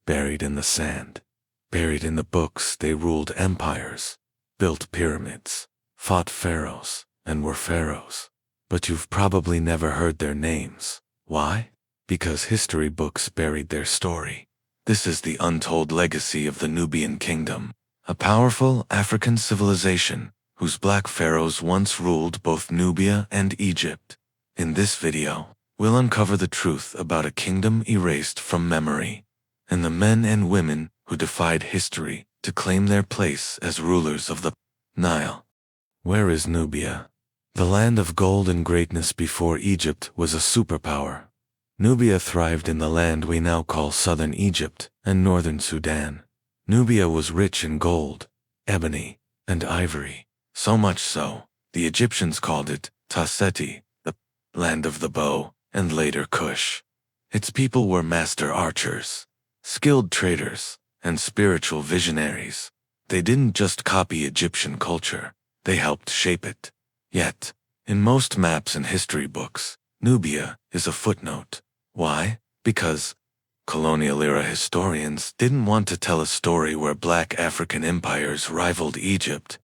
buried in the sand. Buried in the books, they ruled empires, built pyramids, fought pharaohs, and were pharaohs. But you've probably never heard their names. Why? Because history books buried their story. This is the untold legacy of the Nubian kingdom, a powerful African civilization whose Black Pharaohs once ruled both Nubia and Egypt. In this video, we'll uncover the truth about a kingdom erased from memory, and the men and women who defied history to claim their place as rulers of the Nile. Where is Nubia? The land of gold and greatness before Egypt was a superpower. Nubia thrived in the land we now call southern Egypt and northern Sudan. Nubia was rich in gold, ebony, and ivory. So much so, the Egyptians called it Taseti, the land of the bow, and later Kush. Its people were master archers, skilled traders, and spiritual visionaries. They didn't just copy Egyptian culture, they helped shape it. Yet, in most maps and history books, Nubia is a footnote. Why? Because colonial-era historians didn't want to tell a story where Black African empires rivaled Egypt.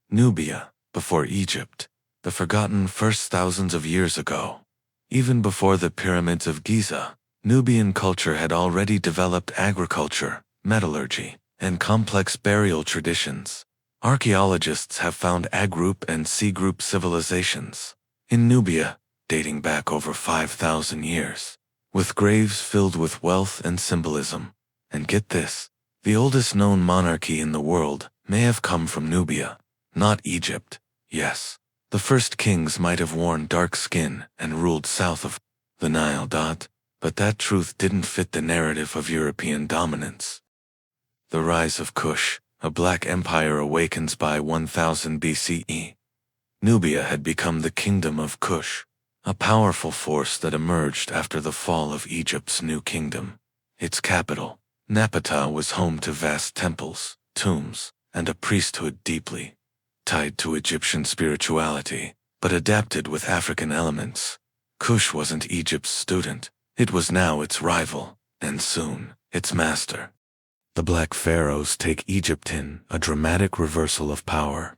Nubia, before Egypt, the forgotten first thousands of years ago. Even before the pyramids of Giza, Nubian culture had already developed agriculture, metallurgy, and complex burial traditions. Archaeologists have found A group and C group civilizations in Nubia, dating back over 5,000 years, with graves filled with wealth and symbolism. And get this, the oldest known monarchy in the world may have come from Nubia, not Egypt. Yes, the first kings might have worn dark skin and ruled south of the Nile. But that truth didn't fit the narrative of European dominance. The rise of Kush, a black empire, awakens by 1000 BCE. Nubia had become the kingdom of Kush, a powerful force that emerged after the fall of Egypt's new kingdom. Its capital, Napata, was home to vast temples, tombs, and a priesthood deeply tied to Egyptian spirituality, but adapted with African elements. Kush wasn't Egypt's student, it was now its rival, and soon, its master. The Black Pharaohs take Egypt in a dramatic reversal of power.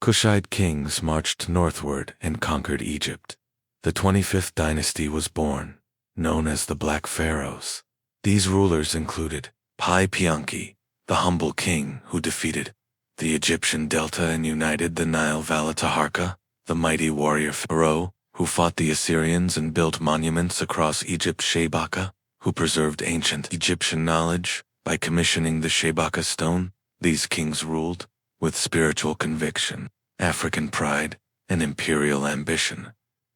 Kushite kings marched northward and conquered Egypt. The 25th dynasty was born, known as the Black Pharaohs. These rulers included Pi Pianki, the humble king who defeated the Egyptian Delta and united the Nile Valley; Taharka, the mighty warrior pharaoh who fought the Assyrians and built monuments across Egypt; Shebaka, who preserved ancient Egyptian knowledge by commissioning the Shebaka stone. These kings ruled with spiritual conviction, African pride, and imperial ambition.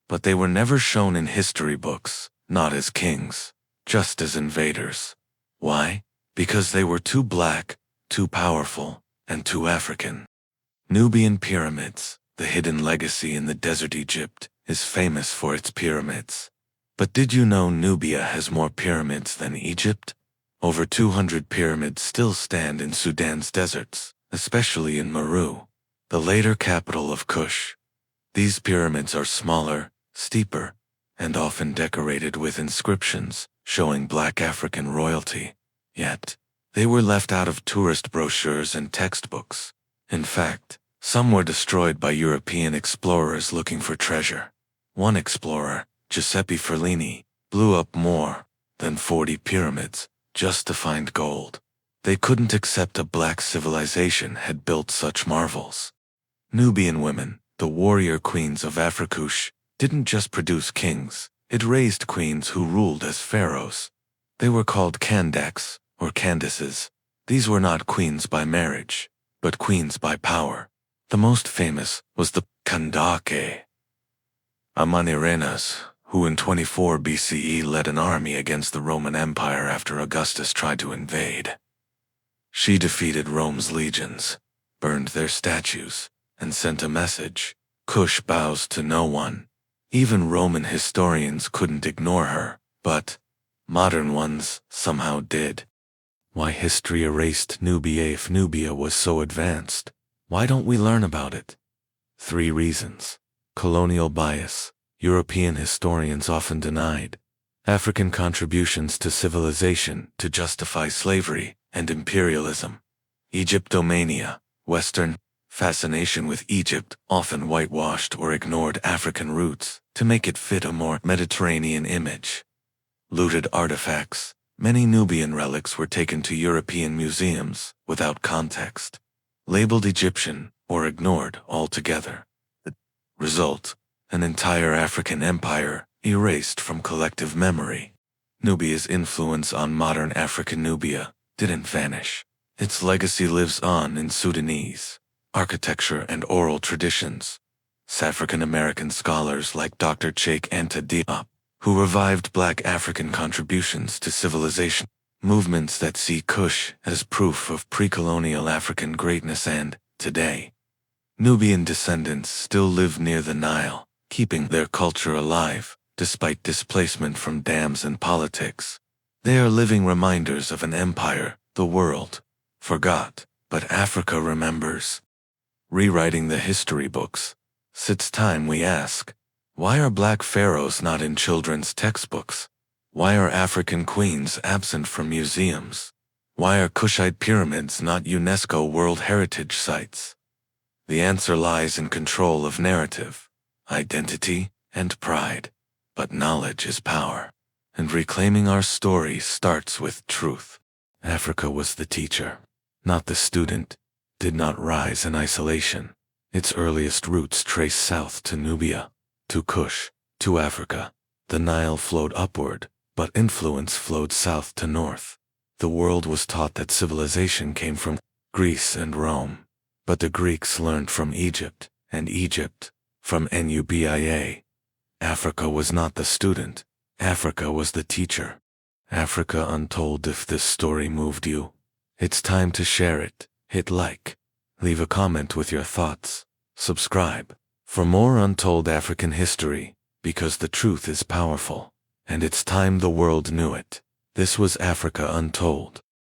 But they were never shown in history books, not as kings, just as invaders. Why? Because they were too black, too powerful, and too African. Nubian pyramids, the hidden legacy in the desert Egypt, is famous for its pyramids. But did you know Nubia has more pyramids than Egypt? Over 200 pyramids still stand in Sudan's deserts, especially in Meru, the later capital of Kush. These pyramids are smaller, steeper, and often decorated with inscriptions showing Black African royalty. Yet, they were left out of tourist brochures and textbooks. In fact, some were destroyed by European explorers looking for treasure. One explorer, Giuseppe Ferlini, blew up more than 40 pyramids just to find gold. They couldn't accept a black civilization had built such marvels. Nubian women, the warrior queens of Afrikush, didn't just produce kings, it raised queens who ruled as pharaohs. They were called Kandaks, or Candaces. These were not queens by marriage, but queens by power. The most famous was the Kandake Amanirenas, who in 24 BCE led an army against the Roman Empire after Augustus tried to invade. She defeated Rome's legions, burned their statues, and sent a message: Kush bows to no one. Even Roman historians couldn't ignore her, but modern ones somehow did. Why history erased Nubia if Nubia was so advanced? Why don't we learn about it? 3 reasons. Colonial bias. European historians often denied African contributions to civilization to justify slavery and imperialism. Egyptomania, Western fascination with Egypt often whitewashed or ignored African roots to make it fit a more Mediterranean image. Looted artifacts. Many Nubian relics were taken to European museums without context, labeled Egyptian or ignored altogether. The result: an entire African empire erased from collective memory. Nubia's influence on modern African Nubia didn't vanish. Its legacy lives on in Sudanese architecture and oral traditions. African-American scholars like Dr. Cheikh Anta Diop, who revived Black African contributions to civilization, movements that see Kush as proof of pre-colonial African greatness, and, today, Nubian descendants still live near the Nile, keeping their culture alive, despite displacement from dams and politics. They are living reminders of an empire the world forgot, but Africa remembers. Rewriting the history books. It's time we ask, why are Black Pharaohs not in children's textbooks? Why are African queens absent from museums? Why are Kushite pyramids not UNESCO World Heritage Sites? The answer lies in control of narrative, identity, and pride. But knowledge is power, and reclaiming our story starts with truth. Africa was the teacher, not the student, did not rise in isolation. Its earliest roots trace south to Nubia, to Kush, to Africa. The Nile flowed upward, but influence flowed south to north. The world was taught that civilization came from Greece and Rome, but the Greeks learned from Egypt, and Egypt from Nubia. Africa was not the student, Africa was the teacher. Africa Untold. If this story moved you, it's time to share it. Hit like, leave a comment with your thoughts, subscribe for more untold African history, because the truth is powerful, and it's time the world knew it. This was Africa Untold.